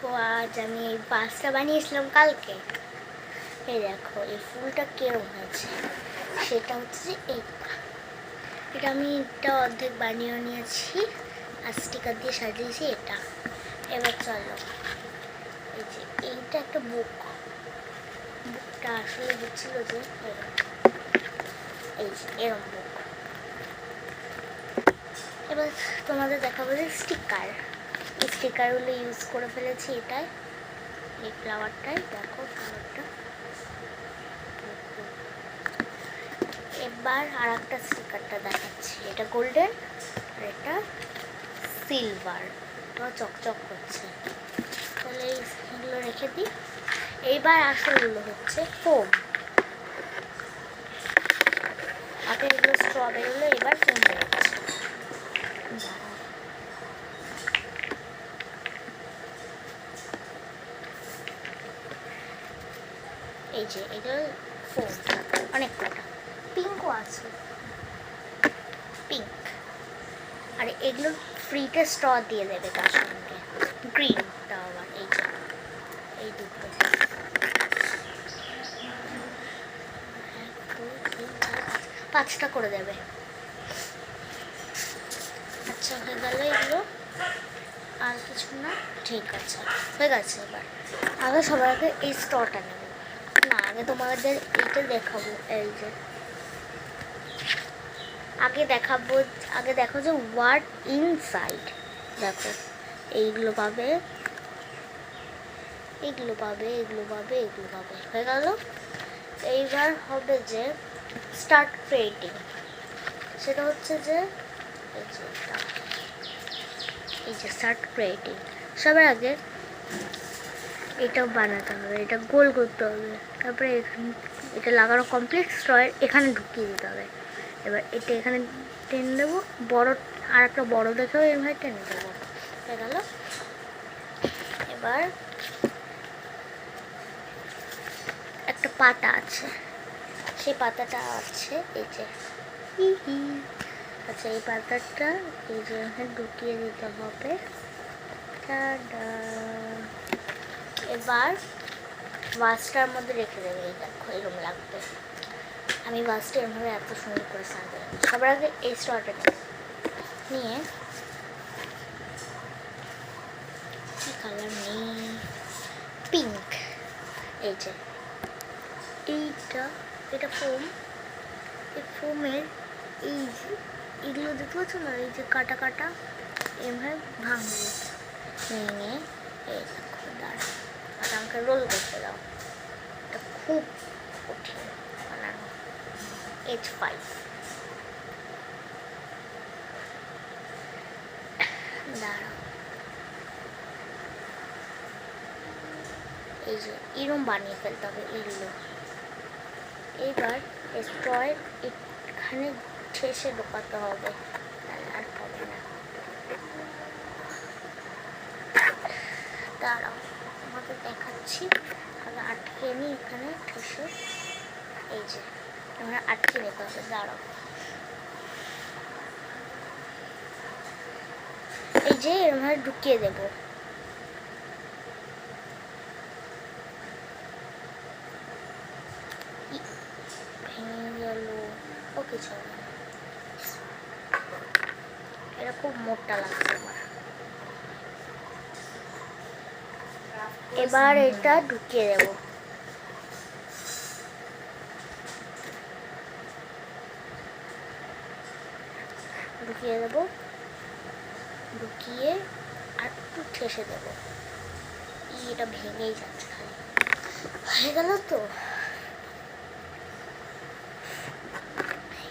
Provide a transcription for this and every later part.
দেখো আজ আমি এই পাঁচটা বানিয়েছিলাম কালকে। এই দেখো এই ফুলটা কেরম হয়েছে, সেটা হচ্ছে যে এটা আমি এটা অর্ধেক বানিয়ে নিয়েছি আর স্টিকার দিয়ে সাজিয়েছি এটা। এবার চলো, এই যে এইটা একটা বুকটা আসলে হচ্ছিল যে এই যে এরম বুক। এবার তোমাদের দেখাবো যে স্টিকারগুলো ইউজ করে ফেলেছি এটাই, এই ফ্লাওয়ারটাই। দেখো ফ্লাওয়ারটা। এবার আর একটা স্টিকারটা দেখাচ্ছি, এটা গোল্ডেন আর এটা সিলভার, তো চকচক করছে। তাহলে এইগুলো রেখে দিই। এইবার আসলগুলো হচ্ছে ফোম। আগে এগুলো স্ট্রবেরিগুলো এবার ফোম হচ্ছে। এই যে এটা ফোম, অনেক কটা পিঙ্কও আছে, পিঙ্ক। আর এগুলো ফ্রিতে স্ট্র দিয়ে দেবে তার সঙ্গে, গ্রিনটা আবার এই যে এই দুটো। পাঁচটা করে দেবে। আচ্ছা হয়ে গেল এগুলো, আর কিছু না, ঠিক আছে হয়ে গেছে। এবার আগে সবার আগে এই স্ট্রটা নেব না, আগে তোমাদের এইটা দেখাবো। এই যে আগে দেখো যে হোয়াট ইনসাইড। দেখো এইগুলো পাবে, এগুলো পাবে, এগুলো পাবে, এগুলো পাবে, হয়ে গেল। এইবার হবে যে স্টার্ট ক্রিয়েটিং। সেটা হচ্ছে যে এই যে স্টার্ট ক্রিয়েটিং। সবার আগে এটাও বানাতে হবে, এটা গোল করতে হবে, তারপরে এটা লাগানো কমপ্লিট স্ট্রয়ের এখানে ঢুকিয়ে দিতে হবে। এবার এটা এখানে টেনে দেবো, বড় আর একটা বড় দেখেও এভাবে টেনে দেবো, হয়ে গেল। এবার একটা পাতা আছে, সেই পাতাটা আছে এই যে আচ্ছা এই পাতাটা এই যে ঢুকিয়ে দিতে হবে। এবার ভাসটার মধ্যে রেখে দেবে। এই দেখো এরকম লাগবে। আমি ভাসটা এরভাবে এত সুন্দর করে সাজাই। সবার আগে এই স্ট্রটা নিয়ে, কি কালার নেই, পিঙ্ক। এই যে এটা ফোম। এই ফোমের এই যে এগুলো দেখতে পাচ্ছ না, এই যে কাটা কাটা, এভাবে ভাঙবে। নিয়ে এই দেখো দাঁড়া, আর আমাকে রোল করতে দাও। এটা খুব কঠিন বানানো। H5 দাঁড়াও, এই যে এরম বানিয়ে ফেলতে হবে এগুলো। এইবার স্ট্রয়ের এখানে ঠেসে ঢোকাতে হবে, আর হবে না। দাঁড়াও তোমাদের দেখাচ্ছি, তাহলে আটকে নিই এখানে ঠেসে। এই যে আমরা আটকে নিতে হবে, দাঁড়াও। এই যে এরমভাবে ঢুকিয়ে দেবো। ভেঙে গেল, ওকে চলো, এটা খুব মোটা লাগছে আমার। এবার এটা ঢুকিয়ে দেব। ঢুকিয়ে আর একটু ঠেসে দেবো। এটা ভেঙেই যাচ্ছে খালি। হয়ে গেল তো।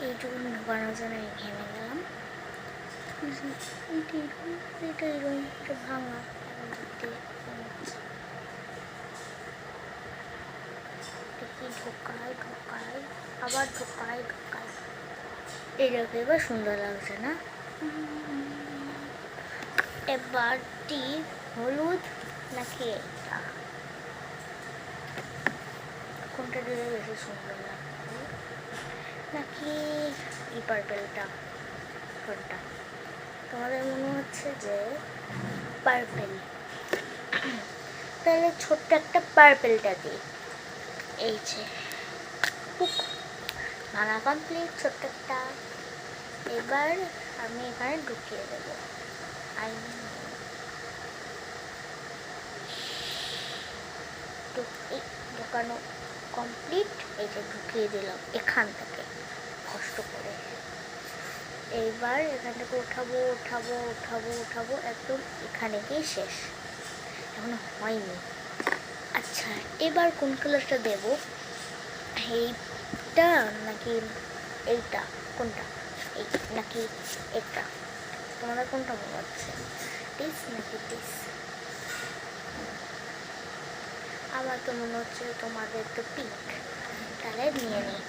এইটুকু ঢোকানোর জন্য ঘেমে গেলাম। এটা ভাঙা, ঢোকায় আবার ঢোকায়। এইরকম এবার সুন্দর লাগছে না? এবারটি হলুদ নাকি এটা, কোনটা দিলে বেশি সুন্দর লাগবে, নাকি এই পার্পেলটা? কোনটা তোমাদের মনে হচ্ছে যে পার্পেল? তাহলে ছোট্ট একটা পার্পেলটা দিই। এই যে ভাঙা কমপ্লিট ছোট্ট একটা। এবার আমি এখানে ঢুকিয়ে দেবো। ঢোকানো কমপ্লিট। এই যে ঢুকিয়ে দিলাম এখান থেকে কষ্ট করে। এইবার এখান থেকে উঠাবো উঠাবো উঠাবো উঠাবো, একদম এখানে গিয়ে শেষ। এখনো হয়নি। আচ্ছা, এবার কোন কালারটা দেবো? এইটা নাকি এইটা? কোনটা? এই নাকি এটা? তোমাদের কোনটা মনে হচ্ছে? দিস নাকি দিস? আমার তো মনে হচ্ছে তোমাদের তো পিঙ্ক। তাহলে নিয়ে নিই।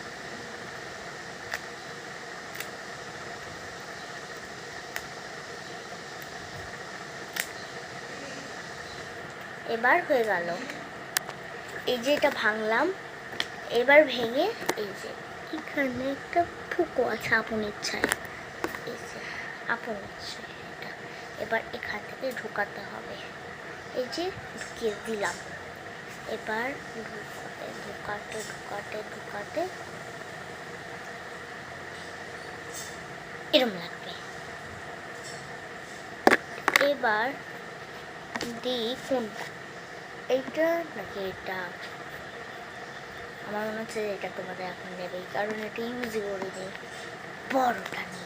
এবার হয়ে গেল। এই যে এটা ভাঙলাম, এবার ভেঙে এই যে এখানে একটা ফুকো আছে আপন ইচ্ছায়। এই যে আপন ইচ্ছায় এটা এবার এখান থেকে ঢোকাতে হবে। এই যে ঢুকিয়ে দিলাম। এবার ঢুকাতে ঢুকাতে ঢুকাতে ঢুকাতে এরম লাগবে। এবার দিই কোনটা, এইটা নাকি এটা? আমার মনে হচ্ছে এটা তোমাদের এখন নেবেই, কারণ এটা ইউজই করিনি। বড়টা নিই।